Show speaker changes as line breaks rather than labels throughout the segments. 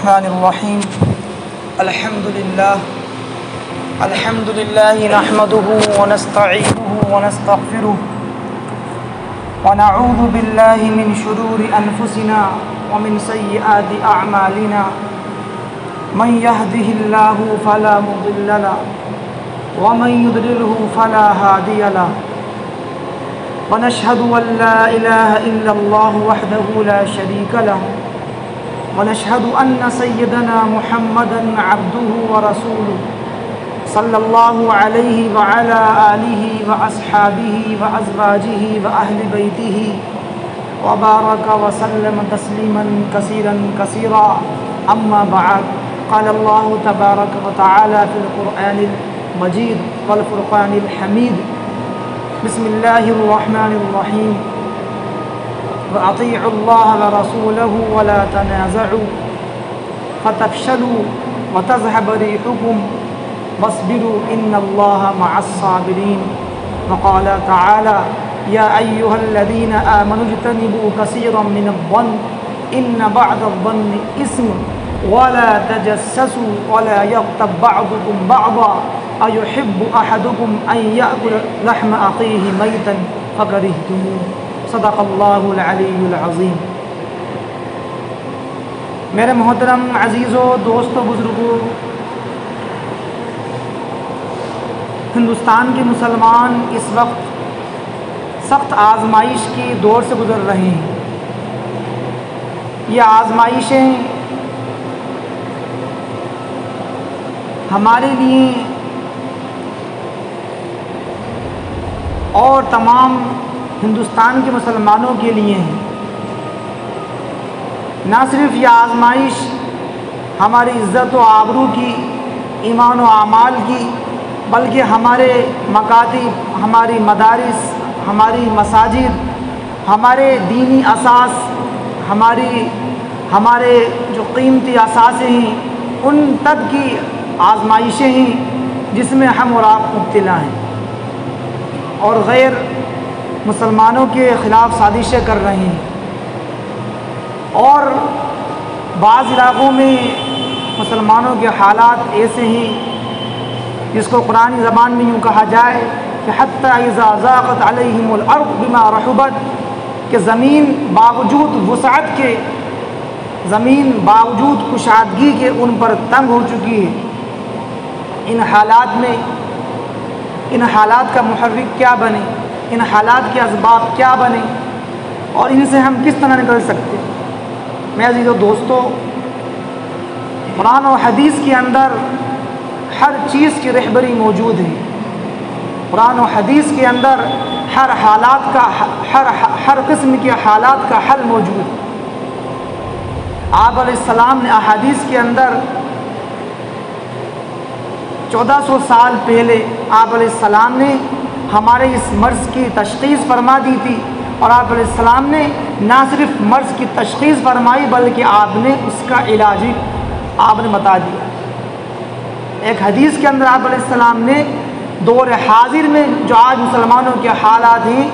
الرحمن الرحیم الحمد للہ نحمده ونستعینه ونستغفره ونعوذ باللہ من شرور انفسنا ومن سیئات اعمالنا من يهده الله فلا مضل له ومن يضلله فلا هادي له ونشهد أن لا إله إلا الله وحده لا شريك له ونشهد أن سيدنا محمدا عبده ورسوله صلى الله عليه وعلى آله وأصحابه وأزواجه وأهل بيته وبارك وسلم تسليما كثيرا كثيرا أما بعد قال الله تبارك وتعالى في القرآن المجيد والفرقان الحميد بسم الله الرحمن الرحيم وأطيعوا الله ورسوله ولا تنازعوا فتفشلوا وتذهب ريحكم واصبروا إن الله مع الصابرين وقال تعالى يا أيها الذين آمنوا اجتنبوا كثيرا من الظن إن بعض الظن إثم ولا تجسسوا ولا يغتب بعضكم بعضا أيحب أحدكم أن يأكل لحم أخيه ميتا فكرهتموه صدق اللہ العلی العظیم۔ میرے محترم عزیزوں، دوستوں، بزرگوں، ہندوستان کے مسلمان اس وقت سخت آزمائش کی دور سے گزر رہے ہیں۔ یہ آزمائشیں ہمارے لیے اور تمام ہندوستان کے مسلمانوں کے لیے ہیں۔ نہ صرف یہ آزمائش ہماری عزت و آبرو کی، ایمان و اعمال کی، بلکہ ہمارے مکاتب، ہماری مدارس، ہماری مساجد، ہمارے دینی اساس، ہمارے جو قیمتی اثاثے ہیں ان تک کی آزمائشیں ہیں جس میں ہم اور آپ مبتلا ہیں، اور غیر مسلمانوں کے خلاف سازشیں کر رہے ہیں، اور بعض علاقوں میں مسلمانوں کے حالات ایسے ہیں جس کو قرآنی زبان میں یوں کہا جائے کہ حتی اذا ضاقت علیہم الارض بما رحبت، کہ زمین باوجود وسعت کے، زمین باوجود کشادگی کے ان پر تنگ ہو چکی ہے۔ ان حالات کا محرک کیا بنے، ان حالات کے اسباب کیا بنے، اور ان سے ہم کس طرح نکل سکتے ہیں؟ میں عزیز و دوستو، قرآن و حدیث کے اندر ہر چیز کی رہبری موجود ہے۔ قرآن و حدیث کے اندر ہر قسم کے حالات کا حل موجود ہے۔ آپ علیہ السلام نے احادیث کے اندر 1400 سال پہلے آپ علیہ السلام نے ہمارے اس مرض کی تشخیص فرما دی تھی، اور آپ علیہ السلام نے نہ صرف مرض کی تشخیص فرمائی بلکہ آپ نے اس کا علاج آپ نے بتا دیا۔ ایک حدیث کے اندر آپ علیہ السلام نے دور حاضر میں جو آج مسلمانوں کے حالات ہیں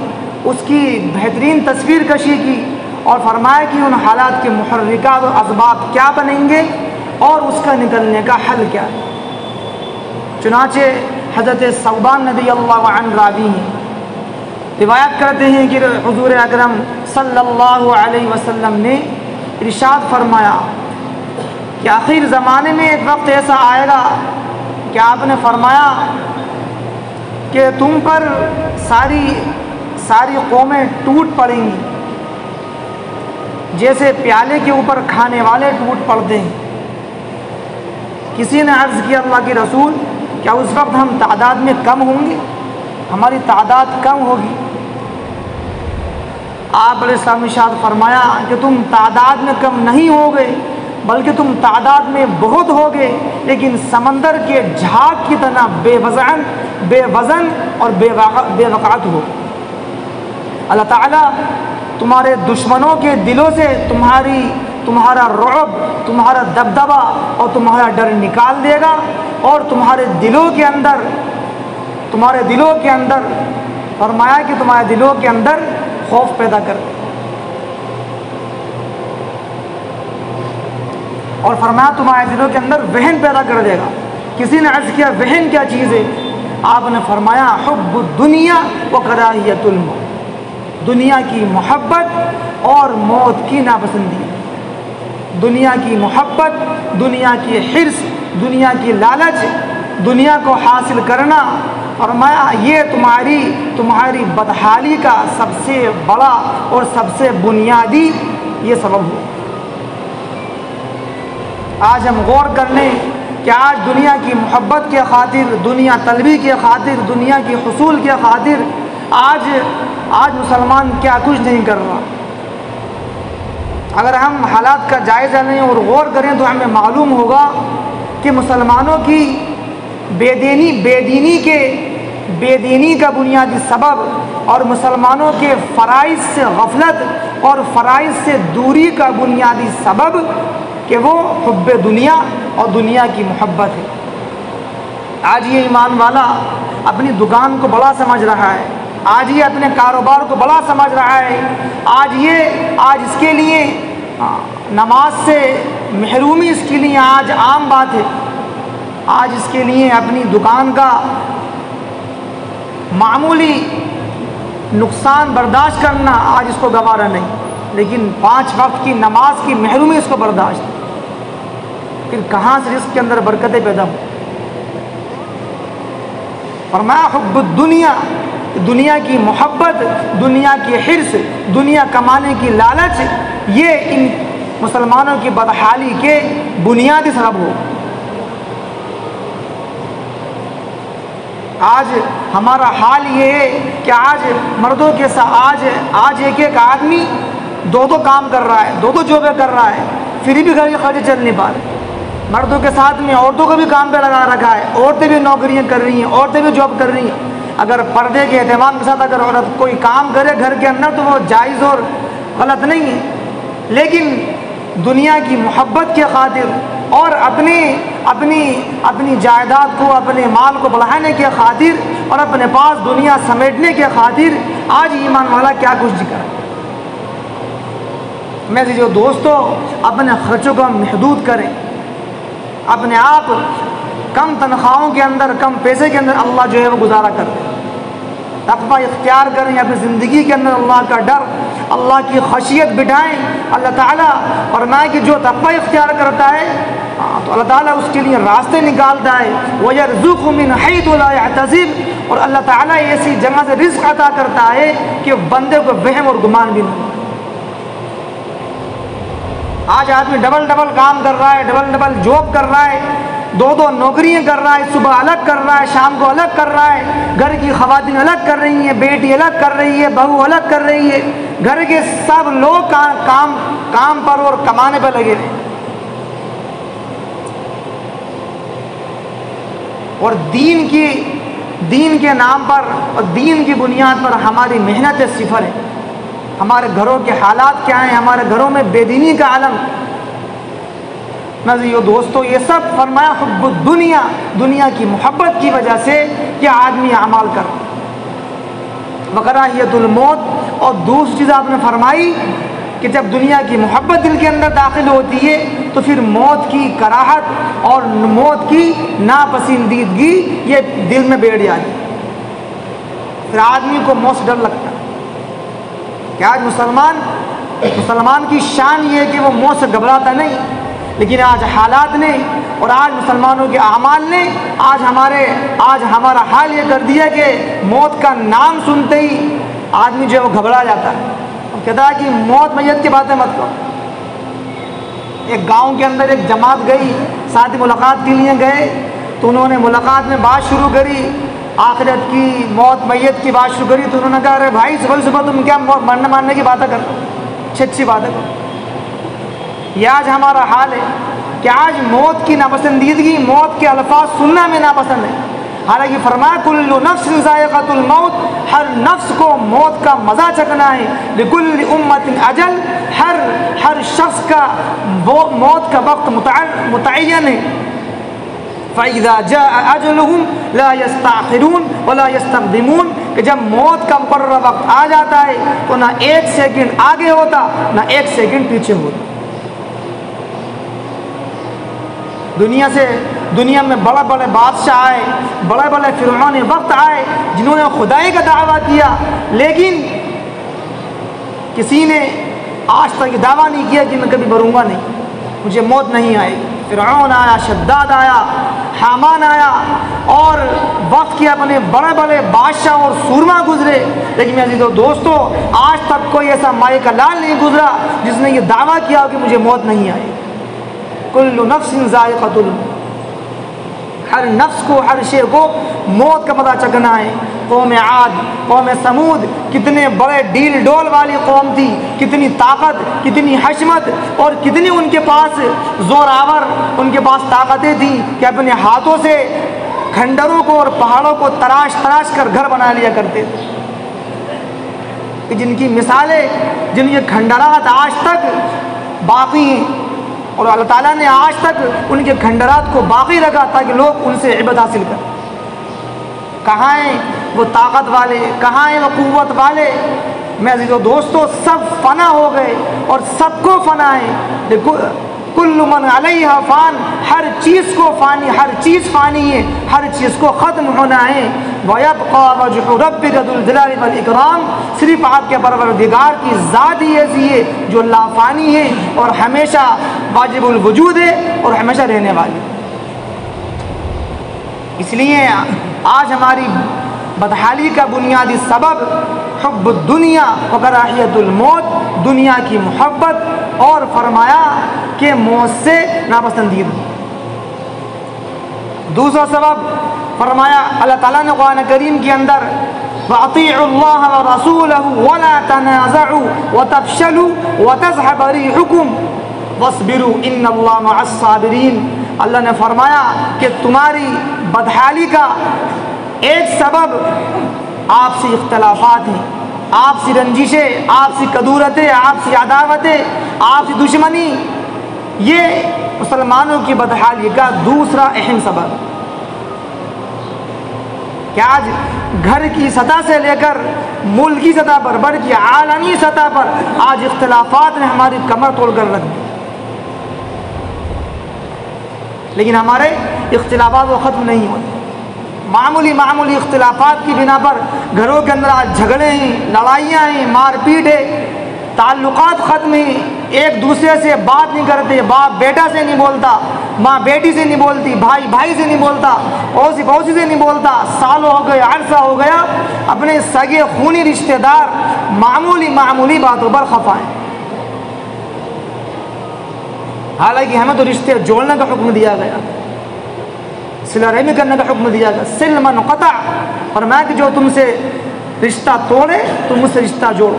اس کی بہترین تصویر کشی کی، اور فرمایا کہ ان حالات کے محرکات اور اسباب کیا بنیں گے اور اس کا نکلنے کا حل کیا ہے۔ چنانچہ حضرت ثوبان رضی اللہ عنہ راوی ہیں، روایت کرتے ہیں کہ حضور اکرم صلی اللہ علیہ وسلم نے ارشاد فرمایا کہ آخر زمانے میں ایک وقت ایسا آئے گا کہ آپ نے فرمایا کہ تم پر ساری قومیں ٹوٹ پڑیں گی جیسے پیالے کے اوپر کھانے والے ٹوٹ پڑتے ہیں۔ کسی نے عرض کیا اللہ کے رسول، کیا اس وقت ہم تعداد میں کم ہوں گے، ہماری تعداد کم ہوگی؟ آپ علیہ السلام نے ارشاد فرمایا کہ تم تعداد میں کم نہیں ہوگے بلکہ تم تعداد میں بہت ہوگے، لیکن سمندر کے جھاگ کی طرح بے وزن اور بے وقعت ہو۔ اللہ تعالیٰ تمہارے دشمنوں کے دلوں سے تمہارا رعب، تمہارا دبدبہ اور تمہارا ڈر نکال دے گا، اور تمہارے دلوں کے اندر فرمایا کہ تمہارے دلوں کے اندر خوف پیدا کر۔ اور فرمایا تمہارے دلوں کے اندر وہن پیدا کر دے گا۔ کسی نے عرض کیا وہن کیا چیز ہے؟ آپ نے فرمایا حب الدنیا و کراہیت الموت، دنیا کی محبت اور موت کی ناپسندی۔ دنیا کی محبت، دنیا کی حرص، دنیا کی لالچ، دنیا کو حاصل کرنا، فرمایا یہ تمہاری بدحالی کا سب سے بڑا اور سب سے بنیادی یہ سبب ہو۔ آج ہم غور کر لیں کہ آج دنیا کی محبت کے خاطر، دنیا طلبی کے خاطر، دنیا کی حصول کے خاطر آج مسلمان کیا کچھ نہیں کر رہا۔ اگر ہم حالات کا جائزہ لیں اور غور کریں تو ہمیں معلوم ہوگا کہ مسلمانوں کی بے دینی کا بنیادی سبب اور مسلمانوں کے فرائض سے غفلت اور فرائض سے دوری کا بنیادی سبب کہ وہ حب دنیا اور دنیا کی محبت ہے۔ آج یہ ایمان والا اپنی دکان کو بڑا سمجھ رہا ہے، آج یہ اپنے کاروبار کو بڑا سمجھ رہا ہے، آج اس کے لیے نماز سے محرومی اس کے لیے آج عام بات ہے، آج اس کے لیے اپنی دکان کا معمولی نقصان برداشت کرنا آج اس کو گوارا نہیں، لیکن 5 وقت کی نماز کی محرومی اس کو برداشت، پھر کہاں سے رزق کے اندر برکتیں پیدا ہوں۔ فرمایا حب الدنیا، دنیا کی محبت، دنیا کی حرص، دنیا کمانے کی لالچ، یہ ان مسلمانوں کی بدحالی کے بنیادی سبب ہو۔ آج ہمارا حال یہ ہے کہ آج مردوں کے ساتھ آج ایک آدمی 2 کام کر رہا ہے، 2 جابیں کر رہا ہے، پھر بھی گھر کے خرچے چل نہیں پا رہے۔ مردوں کے ساتھ میں عورتوں کو بھی کام پہ لگا رکھا ہے، عورتیں بھی نوکریاں کر رہی ہیں، عورتیں بھی جاب کر رہی ہیں۔ اگر پردے کے اہتمام کے ساتھ اگر عورت کوئی کام کرے گھر کے اندر تو وہ جائز اور غلط نہیں ہے، لیکن دنیا کی محبت کے خاطر اور اپنی جائیداد کو، اپنے مال کو بڑھانے کے خاطر اور اپنے پاس دنیا سمیٹنے کے خاطر آج ایمان والا کیا کچھ ذکر ہے۔ میں سے جو دوستوں اپنے خرچوں کو محدود کریں، اپنے آپ کم تنخواہوں کے اندر، کم پیسے کے اندر اللہ جو ہے وہ گزارا کرتے، تقوی اختیار کریں اپنی زندگی کے اندر، اللہ کا ڈر، اللہ کی خشیت بٹھائیں۔ اللہ تعالیٰ فرمائے کہ جو تقوی اختیار کرتا ہے تو اللہ تعالیٰ اس کے لیے راستے نکالتا ہے، وَيَرْزُقْهُ مِنْ حَيْثُ لَا يَحْتَسِبُ، اور اللہ تعالیٰ ایسی جگہ سے رزق عطا کرتا ہے کہ بندے کو وہم اور گمان بھی نہیں۔ آج آدمی ڈبل کام کر رہا ہے، ڈبل جاب کر رہا ہے، 2 نوکریاں کر رہا ہے، صبح الگ کر رہا ہے، شام کو الگ کر رہا ہے، گھر کی خواتین الگ کر رہی ہیں، بیٹی الگ کر رہی ہے، بہو الگ کر رہی ہے، گھر کے سب لوگ کام پر اور کمانے پہ لگے ہیں، اور دین کے نام پر اور دین کی بنیاد پر ہماری محنت صفر ہے۔ ہمارے گھروں کے حالات کیا ہیں؟ ہمارے گھروں میں بے دینی کا عالم۔ نظریو دوستو، یہ سب فرمایا حب الدنیا، دنیا کی محبت کی وجہ سے یہ آدمی اعمال کر، وکراہیت الموت، اور دوسری چیز آپ نے فرمائی کہ جب دنیا کی محبت دل کے اندر داخل ہوتی ہے تو پھر موت کی کراہت اور موت کی ناپسندیدگی یہ دل میں بیٹھ جاتی ہے، پھر آدمی کو موت سے ڈر لگتا ہے۔ کہ آج مسلمان کی شان یہ ہے کہ وہ موت سے گھبراتا نہیں، لیکن آج حالات نے اور آج مسلمانوں کے اعمال نے آج ہمارا حال یہ کر دیا کہ موت کا نام سنتے ہی آدمی جو ہے وہ گھبرا جاتا ہے، اور کہتا ہے کہ موت میت کی باتیں مت کرو۔ ایک گاؤں کے اندر ایک جماعت گئی، ساتھ ملاقات کے لیے گئے تو انہوں نے ملاقات میں بات شروع کری، آخرت کی، موت میت کی بات شروع کری، تو انہوں نے کہا ارے بھائی صبح تم کیا مرنے ماننے کی باتیں کرو، اچھی باتیں کرو۔ یہ آج ہمارا حال ہے کہ آج موت کی ناپسندیدگی، موت کے الفاظ سننا میں ناپسند ہے، حالانکہ فرمایا کل نفس ذائقۃ الموت، ہر نفس کو موت کا مزہ چکھنا ہے، لکل امت اجل، ہر شخص کا موت کا وقت متعین ہے، فَإِذَا جَاءَ أَجَلُهُمْ لَا يَسْتَأْخِرُونَ وَلَا يَسْتَقْدِمُونَ، کہ جب موت کا مقررہ وقت آ جاتا ہے تو نہ 1 سیکنڈ آگے ہوتا نہ 1 سیکنڈ پیچھے ہوتا۔ دنیا میں بڑے بڑے بادشاہ آئے، بڑے بڑے فرعون وقت آئے جنہوں نے خدائی کا دعویٰ کیا، لیکن کسی نے آج تک یہ دعویٰ نہیں کیا کہ میں کبھی مروں گا نہیں، مجھے موت نہیں آئے گی۔ فرعون آیا، شداد آیا، حامان آیا، اور وقت کے اپنے بڑے بڑے بادشاہ اور سورما گزرے، لیکن میرے عزیزو دوستو آج تک کوئی ایسا مائی کا لال نہیں گزرا جس نے یہ دعویٰ کیا کہ مجھے موت نہیں آئے گی۔ کل نفس ذائقۃ الموت، ہر نفس کو، ہر شے کو موت کا مزہ چکھنا ہے۔ قوم عاد، قوم سمود کتنے بڑے ڈیل ڈول والی قوم تھی، کتنی طاقت، کتنی حشمت، اور کتنی ان کے پاس زوراور، ان کے پاس طاقتیں تھیں کہ اپنے ہاتھوں سے کھنڈروں کو اور پہاڑوں کو تراش تراش کر گھر بنا لیا کرتے تھے، کہ جن کی مثالیں، جن کے کھنڈرات آج تک باقی ہیں، اور اللہ تعالیٰ نے آج تک ان کے کھنڈرات کو باقی رکھا تاکہ لوگ ان سے عبرت حاصل کریں۔ کہاں ہیں وہ طاقت والے، کہاں ہیں وہ قوت والے؟ میں عزیزو دوستو سب فنا ہو گئے اور سب کو فنا ہے۔ کل من علیہا فان، ہر چیز کو فانی، ہر چیز فانی ہے، ہر چیز کو ختم ہونا ہے۔ وَيَبْقَى وَجْهُ رَبِّكَ ذُو الْجَلَالِ وَالْإِكْرَامِ، صرف آپ کے پروردگار کی ذات ہی ایسی ہے جو لا فانی ہے اور ہمیشہ واجب الوجود ہے اور ہمیشہ رہنے والی۔ اس لیے آج ہماری بدحالی کا بنیادی سبب حب الدنیا و کراہیت الموت، دنیا کی محبت اور فرمایا کہ موت سے ناپسندیدہ۔ دوسرا سبب فرمایا اللہ تعالیٰ نے قرآن کریم کے اندر وَأَطِيعُوا اللَّهَ وَرَسُولَهُ وَلَا تَنَازَعُوا وَتَفْشَلُوا وَتَذْهَبَ رِيحُكُمْ وَاصْبِرُوا إِنَّ اللَّهَ مَعَ الصَّابِرِينَ۔ اللہ نے فرمایا کہ تمہاری بدحالی کا ایک سبب آپسی اختلافات ہیں، آپسی رنجشیں، آپسی کدورتیں، آپسی عداوتیں، آپسی دشمنی، یہ مسلمانوں کی بدحالی کا دوسرا اہم سبب۔ کہ آج گھر کی سطح سے لے کر ملکی سطح پر، بلکہ عالمی سطح پر آج اختلافات نے ہماری کمر توڑ کر رکھ دی، لیکن ہمارے اختلافات وہ ختم نہیں ہوتے۔ معمولی اختلافات کی بنا پر گھروں کے اندر آج جھگڑے ہیں، لڑائیاں ہیں، مار پیٹ ہے، تعلقات ختم ہیں، ایک دوسرے سے بات نہیں کرتے، باپ بیٹا سے نہیں بولتا، ماں بیٹی سے نہیں بولتی، بھائی بھائی سے نہیں بولتا، پڑوسی پڑوسی سے نہیں بولتا، سالوں ہو گئے، عرصہ ہو گیا، اپنے سگے خونی رشتہ دار معمولی باتوں پر خفا ہیں۔ حالانکہ ہمیں تو رشتے جوڑنے کا حکم دیا گیا، صلہ رحمی کرنے کا حکم دیا گیا۔ صل من قطع، فرمایا کہ جو تم سے رشتہ توڑے تم اس سے رشتہ جوڑو۔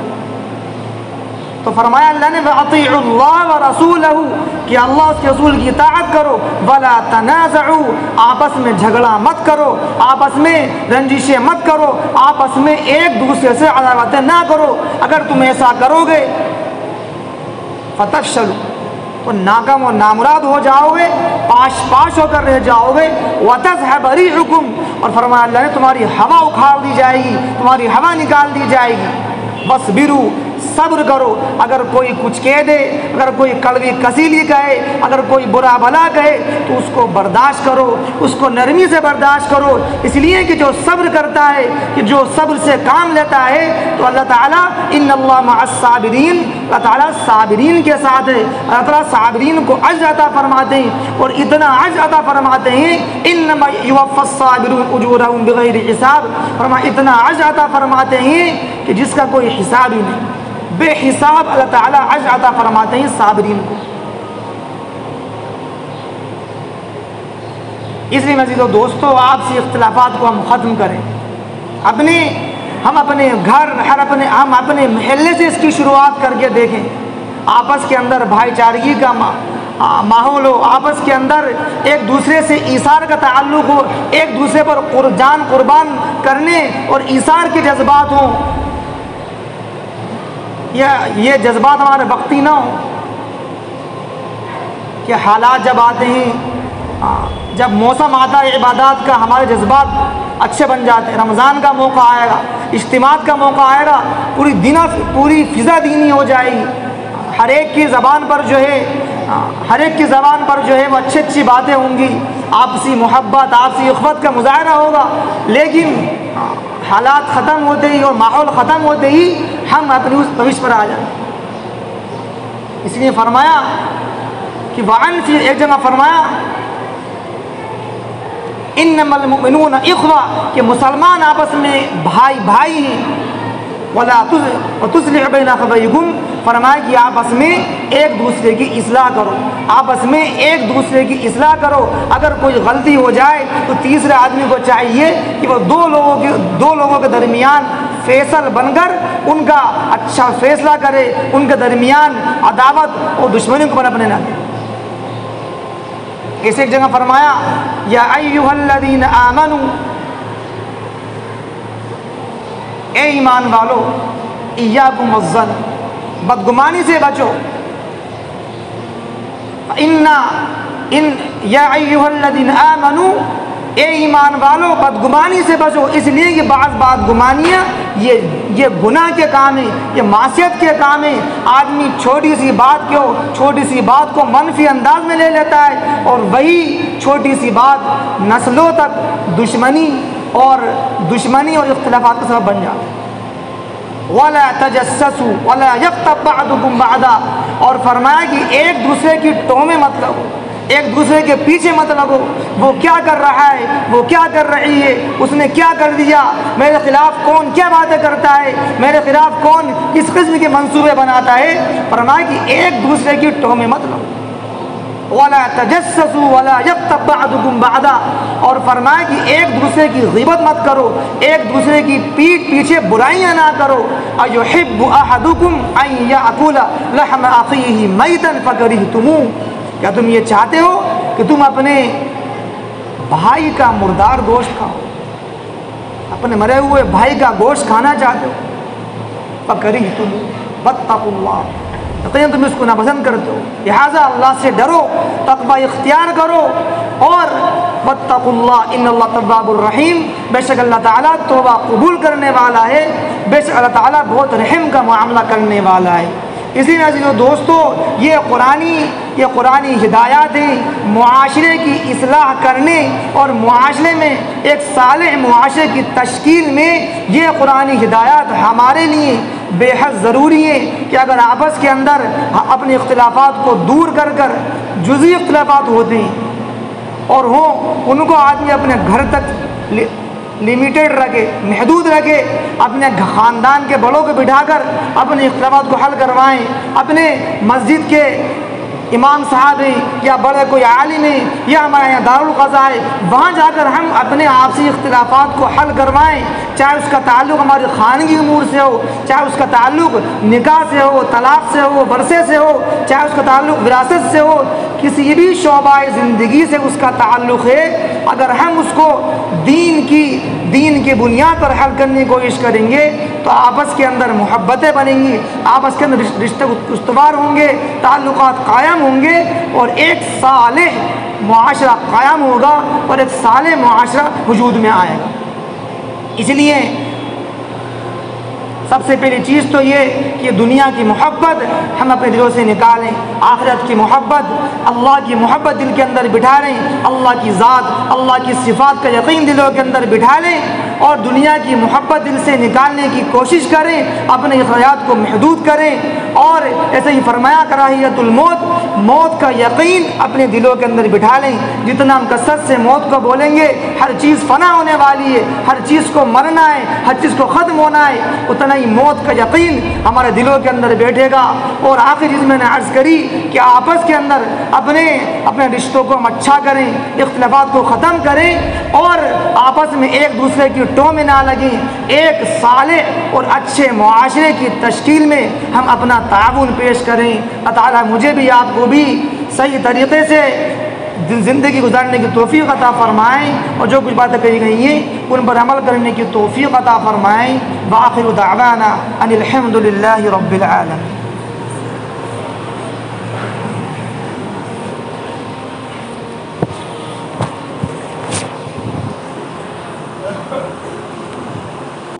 تو فرمایا اللہ نے وَأَطِيعُوا اللَّهَ وَرَسُولَهُ کہ اللہ اس کے رسول کی اطاعت کرو، وَلَا تَنَازَعُوا آپس میں جھگڑا مت کرو، آپس میں رنجشیں مت کرو، آپس میں ایک دوسرے سے عداوتیں نہ کرو۔ اگر تم ایسا کرو گے فَتَفْشَلُوا تو ناکام و نامراد ہو جاؤ گے، پاش ہو کر رہ جاؤ گے، وَتَذْهَبَ رِيحُكُمْ اور فرمایا اللہ نے تمہاری ہوا اکھاڑ دی جائے گی، تمہاری ہوا نکال دی جائے گی۔ وَاصْبِرُوا صبر کرو، اگر کوئی کچھ کہہ دے، اگر کوئی کڑوی کسیلی کہے، اگر کوئی برا بھلا کہے تو اس کو برداشت کرو، اس کو نرمی سے برداشت کرو، اس لیے کہ جو صبر کرتا ہے، کہ جو صبر سے کام لیتا ہے تو اللہ تعالیٰ ان اللہ مع الصابرین، اللہ تعالیٰ صابرین کے ساتھ ہے۔ اللہ تعالیٰ صابرین کو اجر عطا فرماتے ہیں، اور اتنا اجر عطا فرماتے ہیں انما یوفی الصابرون اجورهم بغیر حساب، فرمایا اتنا اجر عطا فرماتے ہیں کہ جس کا کوئی حساب ہی نہیں، بے حساب اللہ تعالیٰ اجر عطا فرماتے ہیں صابرین کو۔ اس لیے مزید دوستو آپسی اختلافات کو ہم ختم کریں، ہم اپنے گھر، ہم اپنے محلے سے اس کی شروعات کر کے دیکھیں، آپس کے اندر بھائی چارگی کا ماحول ہو، آپس کے اندر ایک دوسرے سے ایثار کا تعلق ہو، ایک دوسرے پر جان قربان کرنے اور ایثار کے جذبات ہوں، یہ جذبات ہمارے وقتی نہ ہوں کہ حالات جب آتے ہیں، جب موسم آتا ہے عبادات کا، ہمارے جذبات اچھے بن جاتے ہیں، رمضان کا موقع آئے گا، اجتماعات کا موقع آئے گا، پوری فضا دینی ہو جائے گی، ہر ایک کی زبان پر جو ہے ہر ایک کی زبان پر جو ہے وہ اچھی اچھی باتیں ہوں گی، آپسی محبت، آپسی اخوت کا مظاہرہ ہوگا، لیکن حالات ختم ہوتے ہی اور ماحول ختم ہوتے ہی ہم اپنی اس روش پر آ جائیں۔ اس لیے فرمایا کہ وعن فی، ایک جگہ فرمایا انما المؤمنون اخوہ، کہ مسلمان آپس میں بھائی بھائی ہیں، ولا تصلح بین اخویکم، فرمایا کہ آپس میں ایک دوسرے کی اصلاح کرو، آپس میں ایک دوسرے کی اصلاح کرو۔ اگر کوئی غلطی ہو جائے تو تیسرے آدمی کو چاہیے کہ وہ دو لوگوں کے درمیان فیصل بن کر ان کا اچھا فیصلہ کرے، ان کے درمیان عداوت اور دشمنی کو پنپنے نہ دے۔ اس ایک جگہ فرمایا یا ایھا الذین آمنوا، اے ایمان والو، ایاکم الظن، بدگمانی سے بچو، یا ایھا الذین آمنوا، اے ایمان والو بدگمانی سے بچو، اس لیے کہ بعض بدگمانیاں یہ گناہ کے کام ہیں، یہ معصیت کے کام ہیں۔ آدمی چھوٹی سی بات کو منفی انداز میں لے لیتا ہے، اور وہی چھوٹی سی بات نسلوں تک دشمنی اور اختلافات کا سبب بن جاتا ہے۔ وَلَا تَجَسَّسُوا وَلَا يَغْتَبْ بَعْضُكُمْ بَعْضًا، اور فرمایا کہ ایک دوسرے کی ٹومیں مت لگو، ایک دوسرے کے پیچھے مت لگو، وہ کیا کر رہا ہے، وہ کیا کر رہی ہے، اس نے کیا کر دیا، میرے خلاف کون کیا باتیں کرتا ہے، میرے خلاف کون کس قسم کے منصوبے بناتا ہے۔ فرمایا کہ ایک دوسرے کی ٹومیں مت لگو، وَلَا تَجَسَّسُوا وَلَا يَغْتَبْ بَعْضُكُمْ بَعْضًا، اور فرمایا کہ ایک دوسرے کی غیبت مت کرو، ایک دوسرے کی پیٹھ پیچھے برائیاں نہ کرو۔ أَيُحِبُّ أَحَدُكُمْ أَن يَأْكُلَ لَحْمَ أَخِيهِ مَيْتًا فَكَرِهْتُمُوهُ، کیا تم یہ چاہتے ہو کہ تم اپنے بھائی کا مردار گوشت کھاؤ، اپنے مرے ہوئے بھائی کا گوشت کھانا چاہتے ہو؟ فَكَرِهْتُمُوهُ وَاتَّقُوا اللَّهَ، یقیناً تم اس کو ناپسند کرتے ہو، لہٰذا اللہ سے ڈرو، تقوی اختیار کرو، اور واتقوا اللہ ان اللہ تواب الرحیم، بے شک اللہ تعالیٰ توبہ قبول کرنے والا ہے، بے شک اللہ تعالیٰ بہت رحم کا معاملہ کرنے والا ہے۔ اسی عزیزو دوستو، یہ قرآنی ہدایات ہیں معاشرے کی اصلاح کرنے اور معاشرے میں ایک صالح معاشرے کی تشکیل میں، یہ قرآنی ہدایات ہمارے لیے بے حد ضروری ہے کہ اگر آپس کے اندر اپنے اختلافات کو دور کر جزئی اختلافات ہوتے ہیں اور ان کو آدمی اپنے گھر تک لمیٹڈ رکھے، محدود رکھے، اپنے خاندان کے بڑوں کو بٹھا کر اپنے اختلافات کو حل کروائیں، اپنے مسجد کے امام صاحب ہیں یا بڑے کوئی عالم ہیں یا ہمارے یہاں دارالقضاء ہے، وہاں جا کر ہم اپنے آپسی اختلافات کو حل کروائیں، چاہے اس کا تعلق ہماری خانگی امور سے ہو، چاہے اس کا تعلق نکاح سے ہو، طلاق سے ہو، ورثے سے ہو، چاہے اس کا تعلق وراثت سے ہو، کسی بھی شعبہ زندگی سے اس کا تعلق ہے، اگر ہم اس کو دین کی بنیاد پر حل کرنے کی کوشش کریں گے تو آپس کے اندر محبتیں بنیں گی، آپس کے اندر رشتے استوار ہوں گے، تعلقات قائم ہوں گے، اور ایک صالح معاشرہ قائم ہوگا اور ایک صالح معاشرہ وجود میں آئے گا۔ اس لیے سب سے پہلی چیز تو یہ کہ دنیا کی محبت ہم اپنے دلوں سے نکالیں، آخرت کی محبت، اللہ کی محبت دل کے اندر بٹھا لیں، اللہ کی ذات، اللہ کی صفات کا یقین دلوں کے اندر بٹھا لیں، اور دنیا کی محبت دل سے نکالنے کی کوشش کریں، اپنے اخراجات کو محدود کریں، اور ایسے ہی فرمایا کراہیت الموت، موت کا یقین اپنے دلوں کے اندر بٹھا لیں۔ جتنا ہم کثرت سے موت کو بولیں گے، ہر چیز فنا ہونے والی ہے، ہر چیز کو مرنا ہے، ہر چیز کو ختم ہونا ہے، اتنا ہی موت کا یقین ہمارے دلوں کے اندر بیٹھے گا۔ اور آخر چیز میں نے عرض کری کہ آپس کے اندر اپنے رشتوں کو ہم اچھا کریں، اختلافات کو ختم کریں، اور آپس میں ایک دوسرے کی ٹوں میں نہ لگیں، ایک صالح اور اچھے معاشرے کی تشکیل میں ہم اپنا تعاون پیش کریں۔ اللہ تعالیٰ مجھے بھی آپ کو بھی صحیح طریقے سے زندگی گزارنے کی توفیق عطا فرمائیں، اور جو کچھ باتیں کہی گئی ہیں ان پر عمل کرنے کی توفیق عطا فرمائیں۔ وآخر دعوانا ان الحمد للہ رب العالمین۔